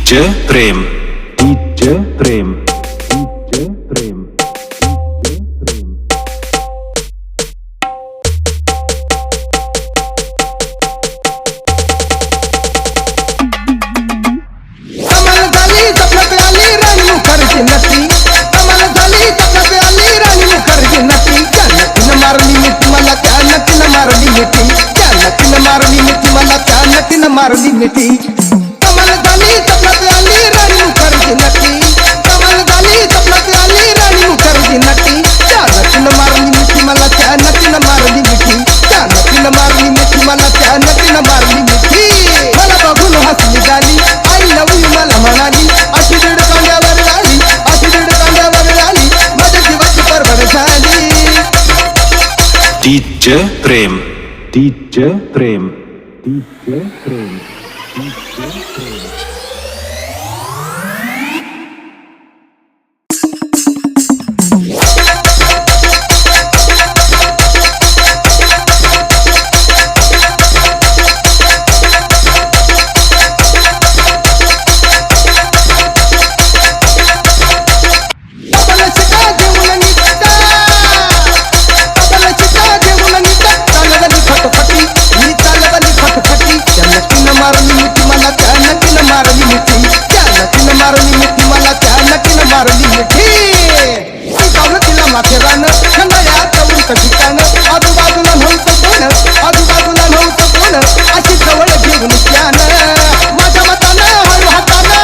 DJ प्रेम, DJ प्रेम, DJ प्रेम, DJ प्रेम। कमाल झाली जपत आली राणी मुखर्जी नटी, कमाल झाली जपत आली राणी मुखर्जी नटी। त्या नटीनं मारली मिठी मला, त्या नटीनं मारली मिठी, त्या नटीनं मारली मिठी मला, त्या नटीनं मारली मिठी। कमाल झाली जपत आली राणी मुखर्जी नटी, कमाल झाली जपत आली राणी मुखर्जी नटी। त्या नटीनं मारली मिठी मला, त्या नटीनं मारली मिठी, त्या नटीनं मारली मिठी मला, त्या नटीनं मारली मिठी। मला बघून हसली झाली, आई लव यू मला म्हणाली, अशी दीड कांड्यावर आली, अशी दीड कांड्यावर आली, माझ्या जीवाची परवड झाली। DJ प्रेम, DJ प्रेम, DJ प्रेम, DJ प्रेम। आजूबाजूला नव्हतं कोण, अशी जवळ घेऊन त्यानं माझ्या मतानं हळू हातानं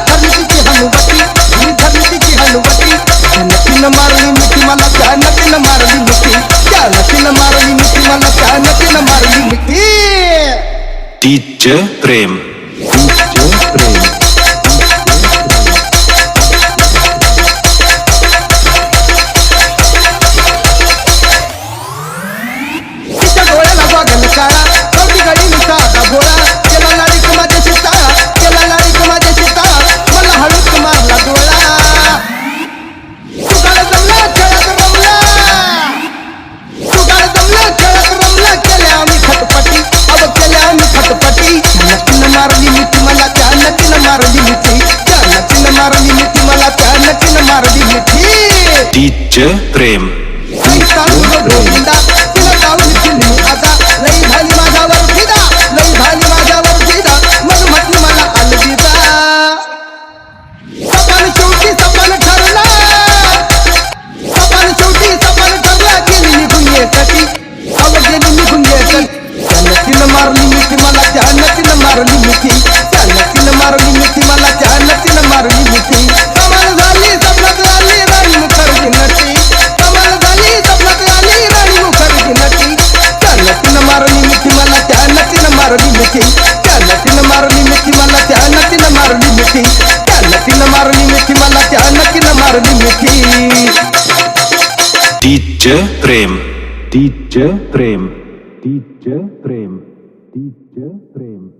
धरली तिची हनुवटी, मी धरली तिची हनुवटी। त्या नटीनं मारली मिठी मला, त्या नटीनं मारली मिठी, त्या नटीनं मारली मिठी मला, त्या नटीनं मारली मिठी। DJ प्रेम, DJ प्रेम। काळा कवटी गडी नुसा आता घोळा, केला लाडीक माझ्याशी टाळा, केला लाडीक माझ्याशी टाळा, मला हळूच मारला डोळा। तुगाड जमला खेळत रमला, तुगाड जमला खेळत रमला, केल्या आम्ही खटपटी, अब केल्या आम्ही खटपटी। त्या नटीनं मारली मिठी मला, त्या नटीनं मारली मिठी, त्या नटीनं मारली मिठी मला, त्या नटीनं मारली मिठी। DJ प्रेम, गोविंदा तिला गाऊन फिल्मी आता, लई झाली माझ्यावर फिदा, लई झाली माझ्यावर फिदा, मग म्हटली मला अलविदा। सपान शेवटी सपान ठरला, सपान शेवटी सपान ठरला, गेली निघून येती, अव गेली निघून येती। त्या नटीनं मारली मिठी मला, त्या नटीनं मारली मिठी, त्या नटीनं मारली मिठी मला, त्या नटीनं मारली मिठी। कमाल झाली सपनात आली राणी मुखर्जी नटी, कमाल झाली सपनात आली राणी मुखर्जी नटी। त्या नटीनं मारली मिठी मला, त्या नटीनं मारली मिठी, त्या नटीनं मारली मिठी मला, त्या नटीनं मारली मिठी, त्या नटीनं मारली मिठी मला, त्या नटीनं मारली मिठी। DJ प्रेम, DJ प्रेम, DJ प्रेम, DJ प्रेम।